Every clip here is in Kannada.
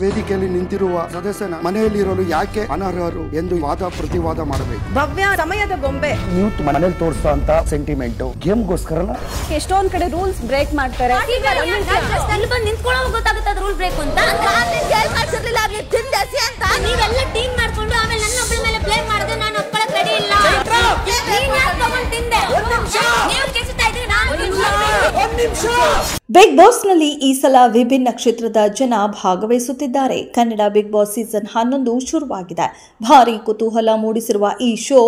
ವೇದಿಕೆಯಲ್ಲಿ ನಿಂತಿರುವ ಸದಸ್ಯನ ಮನೆಯಲ್ಲಿರಲು ಯಾಕೆ ಅನರ್ಹರು ಎಂದು ವಾದ ಪ್ರತಿವಾದ ಮಾಡಬೇಕು. ಭವ್ಯ ಸಮಯದ ಗೊಂಬೆ ಯೂತ್ ಮನೇಲಿ ತೋರಿಸೋ ಅಂತ ಸೆಂಟಿಮೆಂಟ್ ಗೇಮ್ಗೋಸ್ಕರ ಎಷ್ಟೊಂದ್ ಕಡೆ ರೂಲ್ಸ್ ಬ್ರೇಕ್ ಮಾಡ್ತಾರೆ. ಗೊತ್ತಾಗುತ್ತೆ ರೂಲ್ ಬ್ರೇಕ್ ಅಂತ ನೀವೆಲ್ಲ ಟೀಮ್ ಮಾಡ್ಕೊಂಡು ಆಮೇಲೆ ನನ್ನ ಒಬ್ಬಳ ಮೇಲೆ ಪ್ಲೇ ಮಾಡಿದ್ರೆ ನಾನು ಒಪ್ಪಳಕ್ ರೆಡಿ ಇಲ್ಲ. ಬಿಗ್ ಬಾಸ್ ನಲ್ಲಿ ಈ ಸಲ ವಿಭಿನ್ನ ಕ್ಷೇತ್ರದ ಜನ ಭಾಗವಹಿಸುತ್ತಿದ್ದಾರೆ. ಕನ್ನಡ ಬಿಗ್ ಬಾಸ್ ಸೀಸನ್ 11 ಶುರುವಾಗಿದೆ. ಭಾರಿ ಕುತೂಹಲ ಮೂಡಿಸಿರುವ ಈ ಶೋ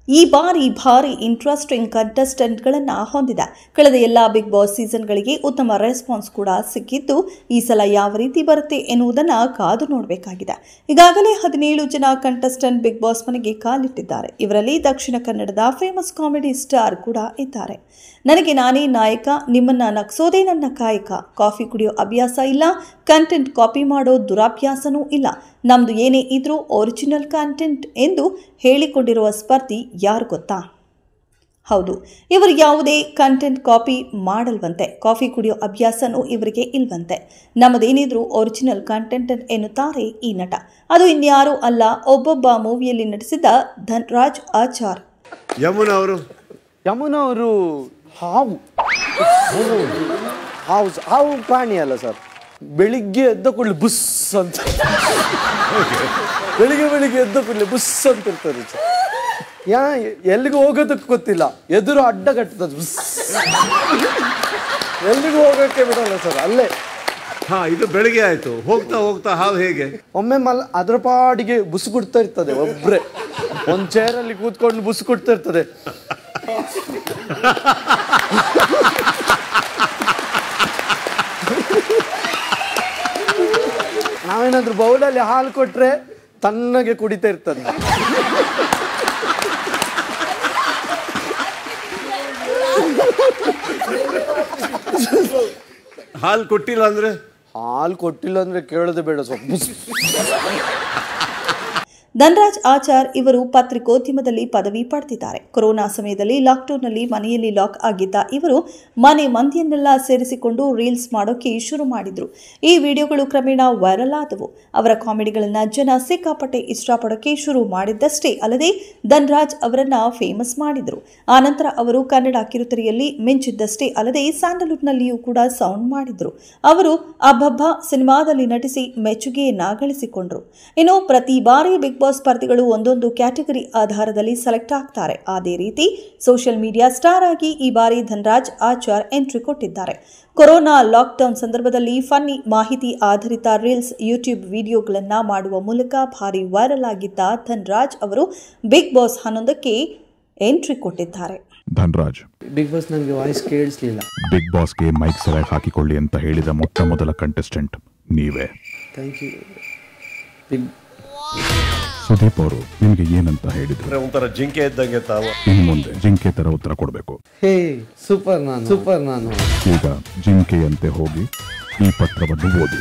ಈ ಬಾರಿ ಭಾರಿ ಇಂಟ್ರೆಸ್ಟಿಂಗ್ ಕಂಟೆಸ್ಟೆಂಟ್ಗಳನ್ನು ಹೊಂದಿದೆ. ಕಳೆದ ಎಲ್ಲ ಬಿಗ್ ಬಾಸ್ ಸೀಸನ್ಗಳಿಗೆ ಉತ್ತಮ ರೆಸ್ಪಾನ್ಸ್ ಕೂಡ ಸಿಕ್ಕಿದ್ದು, ಈ ಸಲ ಯಾವ ರೀತಿ ಬರುತ್ತೆ ಎನ್ನುವುದನ್ನು ಕಾದು ನೋಡಬೇಕಾಗಿದೆ. ಈಗಾಗಲೇ 17 ಜನ ಕಂಟೆಸ್ಟೆಂಟ್ ಬಿಗ್ ಬಾಸ್ ಮನೆಗೆ ಕಾಲಿಟ್ಟಿದ್ದಾರೆ. ಇವರಲ್ಲಿ ದಕ್ಷಿಣ ಕನ್ನಡದ ಫೇಮಸ್ ಕಾಮಿಡಿ ಸ್ಟಾರ್ ಕೂಡ ಇದ್ದಾರೆ. ನನಗೆ ನಾನೇ ನಾಯಕ, ನಿಮ್ಮನ್ನ ನಗ್ಸೋದೇ ನನ್ನ ಕಾಯಕ, ಕಾಫಿ ಕುಡಿಯೋ ಅಭ್ಯಾಸ ಇಲ್ಲ, ಕಂಟೆಂಟ್ ಕಾಪಿ ಮಾಡೋ ದುರಾಭ್ಯಾಸನೂ ಇಲ್ಲ, ನಮ್ದು ಏನೇ ಇದ್ರೂ ಒರಿಜಿನಲ್ ಕಂಟೆಂಟ್ ಎಂದು ಹೇಳಿಕೊಂಡಿರುವ ಸ್ಪರ್ಧಿ ಯಾರು ಗೊತ್ತಾ? ಹೌದು, ಇವರು ಯಾವುದೇ ಕಂಟೆಂಟ್ ಕಾಪಿ ಮಾಡಲ್ವಂತೆ, ಕಾಫಿ ಕುಡಿಯೋ ಅಭ್ಯಾಸನೂ ಇವರಿಗೆ ಇಲ್ವಂತೆ. ನಮ್ಮದೇನಿದ್ರೂ ಒರಿಜಿನಲ್ ಕಂಟೆಂಟ್ ಎನ್ನುತ್ತಾರೆ ಈ ನಟ. ಅದು ಇನ್ಯಾರೂ ಅಲ್ಲ, ಒಬ್ಬೊಬ್ಬ ಮೂವಿಯಲ್ಲಿ ನಟಿಸಿದ ಧನ್ರಾಜ್ ಆಚಾರ್. ಯಮುನಾ ಅವರು ಹಾವು ಪ್ರಾಣಿ ಅಲ್ಲ ಸರ್. ಬೆಳಿಗ್ಗೆ ಎದ್ದ ಕೂಡಲೇ ಬುಸ್ ಅಂತ, ಬೆಳಿಗ್ಗೆ ಎದ್ದ ಕೂಡಲೇ ಬುಸ್ ಅಂತ ಇರ್ತಾರೆ ಸರ್. ಎಲ್ಲಿಗೂ ಹೋಗೋದಕ್ಕೆ ಗೊತ್ತಿಲ್ಲ, ಎದುರು ಅಡ್ಡ ಕಟ್ಟದ ಬುಸ್, ಎಲ್ಲಿಗೂ ಹೋಗೋಕ್ಕೆ ಬಿಡಲ್ಲ ಸರ್. ಅಲ್ಲೇ ಇದು ಬೆಳಿಗ್ಗೆ ಆಯ್ತು, ಹೋಗ್ತಾ ಹೋಗ್ತಾ ಹಾವು ಹೇಗೆ ಒಮ್ಮೆ ಅದ್ರ ಪಾಡಿಗೆ ಬುಸ್ ಕೊಡ್ತಾ ಇರ್ತದೆ. ಒಬ್ರೆ ಒಂದ್ ಚೇರಲ್ಲಿ ಕೂತ್ಕೊಂಡು ಬುಸ್ ಕೊಡ್ತಾ ಇರ್ತದೆ. ನಾವೇನಾದ್ರೂ ಬೌಲಲ್ಲಿ ಹಾಲು ಕೊಟ್ರೆ ತಣ್ಣಗೆ ಕುಡಿತಾ ಇರ್ತದೆ. ಹಾಲು ಕೊಟ್ಟಿಲ್ಲ ಅಂದ್ರೆ ಕೇಳೋದೇ ಬೇಡ ಸ್ವಲ್ಪ. ಧನ್ರಾಜ್ ಆಚಾರ್ ಇವರು ಪತ್ರಿಕೋದ್ಯಮದಲ್ಲಿ ಪದವಿ ಪಡೆದಿದ್ದಾರೆ. ಕೊರೋನಾ ಸಮಯದಲ್ಲಿ ಲಾಕ್ಡೌನ್ನಲ್ಲಿ ಮನೆಯಲ್ಲಿ ಲಾಕ್ ಆಗಿದ್ದ ಇವರು ಮನೆ ಮಂದಿಯನ್ನೆಲ್ಲ ಸೇರಿಸಿಕೊಂಡು ರೀಲ್ಸ್ ಮಾಡೋಕೆ ಶುರು ಮಾಡಿದ್ರು. ಈ ವಿಡಿಯೋಗಳು ಕ್ರಮೇಣ ವೈರಲ್ ಆದವು. ಅವರ ಕಾಮಿಡಿಗಳನ್ನ ಜನ ಸಿಕ್ಕಾಪಟ್ಟೆ ಇಷ್ಟಪಡೋಕೆ ಶುರು ಮಾಡಿದ್ದಷ್ಟೇ ಅಲ್ಲದೆ ಧನ್ರಾಜ್ ಅವರನ್ನ ಫೇಮಸ್ ಮಾಡಿದ್ರು. ಆನಂತರ ಅವರು ಕನ್ನಡ ಕಿರುತೆರೆಯಲ್ಲಿ ಮಿಂಚಿದ್ದಷ್ಟೇ ಅಲ್ಲದೆ ಸ್ಯಾಂಡಲ್ವುಡ್ನಲ್ಲಿಯೂ ಕೂಡ ಸೌಂಡ್ ಮಾಡಿದ್ರು. ಅವರು ಅಬ್ಬಬ್ಬ ಸಿನಿಮಾದಲ್ಲಿ ನಟಿಸಿ ಮೆಚ್ಚುಗೆಯನ್ನ ಗಳಿಸಿಕೊಂಡ್ರು. ಇನ್ನು ಪ್ರತಿ ಬಾರಿ ಬಿಗ್ ಬಾಸ್ ಸ್ಪರ್ಧಿಗಳು ಒಂದೊಂದು ಕ್ಯಾಟಗರಿ ಆಧಾರದಲ್ಲಿ ಸೆಲೆಕ್ಟ್ ಆಗ್ತಾರೆ. ಅದೇ ರೀತಿ ಸೋಷಿಯಲ್ ಮೀಡಿಯಾ ಸ್ಟಾರ್ ಆಗಿ ಈ ಬಾರಿ ಧನ್ರಾಜ್ ಆಚಾರ್ ಎಂಟ್ರಿ ಕೊಟ್ಟಿದ್ದಾರೆ. ಕೊರೋನಾ ಲಾಕ್ಡೌನ್ ಸಂದರ್ಭದಲ್ಲಿ ಫನ್ನಿ ಮಾಹಿತಿ ಆಧಾರಿತ ರೀಲ್ಸ್, ಯೂಟ್ಯೂಬ್ ವಿಡಿಯೋಗಳನ್ನು ಮಾಡುವ ಮೂಲಕ ಭಾರಿ ವೈರಲ್ ಆಗಿದ್ದ ಧನ್ರಾಜ್ ಅವರು ಬಿಗ್ ಬಾಸ್ 11ಕ್ಕೆ ಎಂಟ್ರಿ ಕೊಟ್ಟಿದ್ದಾರೆ. ಧನ್ರಾಜ್, ಬಿಗ್ ಬಾಸ್ ನನಗೆ ವಾಯ್ಸ್ ಕೇಳಿಸಲಿಲ್ಲ. ಬಿಗ್ ಬಾಸ್ಗೆ ಮೈಕ್ ಸರಿಯಾಗಿ ಹಾಕಿಕೊಳ್ಳಿ ಅಂತ ಹೇಳಿದ ಮೊದಲ ಕಂಟೆಸ್ಟೆಂಟ್ ನೀವೇ. Thank you. ಸುದೀಪ್ ಅವರು ನಿಮ್ಗೆ ಏನಂತ ಹೇಳಿದ್ರು? ಒಂಥರ ಜಿಂಕೆ ಇದ್ದಂಗೆ ತಾವು. ಇನ್ನು ಮುಂದೆ ಜಿಂಕೆ ತರ ಉತ್ತರ ಕೊಡಬೇಕು. ಹೇ ಸೂಪರ್ ನಾನು. ಈಗ ಜಿಂಕೆಯಂತೆ ಹೋಗಿ ಈ ಪತ್ರವನ್ನು ಓದಿ.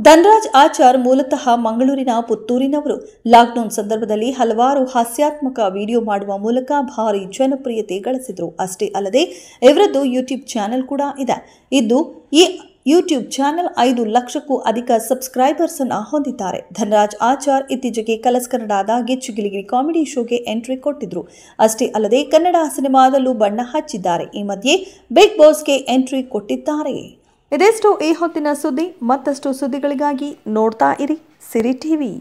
ಧನ್ರಾಜ್ ಆಚಾರ್ ಮೂಲತಃ ಮಂಗಳೂರಿನ ಪುತ್ತೂರಿನವರು. ಲಾಕ್ಡೌನ್ ಸಂದರ್ಭದಲ್ಲಿ ಹಲವಾರು ಹಾಸ್ಯಾತ್ಮಕ ವಿಡಿಯೋ ಮಾಡುವ ಮೂಲಕ ಭಾರಿ ಜನಪ್ರಿಯತೆ ಗಳಿಸಿದ್ರು. ಅಷ್ಟೇ ಅಲ್ಲದೆ ಇವರದ್ದು ಯೂಟ್ಯೂಬ್ ಚಾನೆಲ್ ಕೂಡ ಇದೆ. ಈ ಯೂಟ್ಯೂಬ್ ಚಾನೆಲ್ 5 ಲಕ್ಷಕ್ಕೂ ಅಧಿಕ ಸಬ್ಸ್ಕ್ರೈಬರ್ಸ್ ಅನ್ನು ಹೊಂದಿದ್ದಾರೆ. ಧನ್ರಾಜ್ ಆಚಾರ್ ಇತ್ತೀಚೆಗೆ ಕಲರ್ಸ್ ಕನ್ನಡದ ಗಿಚ್ಚು ಗಿಲಿಗಿಲಿ ಕಾಮಿಡಿ ಶೋಗೆ ಎಂಟ್ರಿ ಕೊಟ್ಟಿದ್ರು. ಅಷ್ಟೇ ಅಲ್ಲದೆ ಕನ್ನಡ ಸಿನಿಮಾದಲ್ಲೂ ಬಣ್ಣ ಹಚ್ಚಿದ್ದಾರೆ. ಈ ಮಧ್ಯೆ ಬಿಗ್ ಬಾಸ್ಗೆ ಎಂಟ್ರಿ ಕೊಟ್ಟಿದ್ದಾರೆ. ಇದೆಷ್ಟು ಈ ಹೊತ್ತಿನ ಸುದ್ದಿ. ಮತ್ತಷ್ಟು ಸುದ್ದಿಗಳಿಗಾಗಿ ನೋಡ್ತಾ ಇರಿ ಸಿರಿ ಟಿವಿ.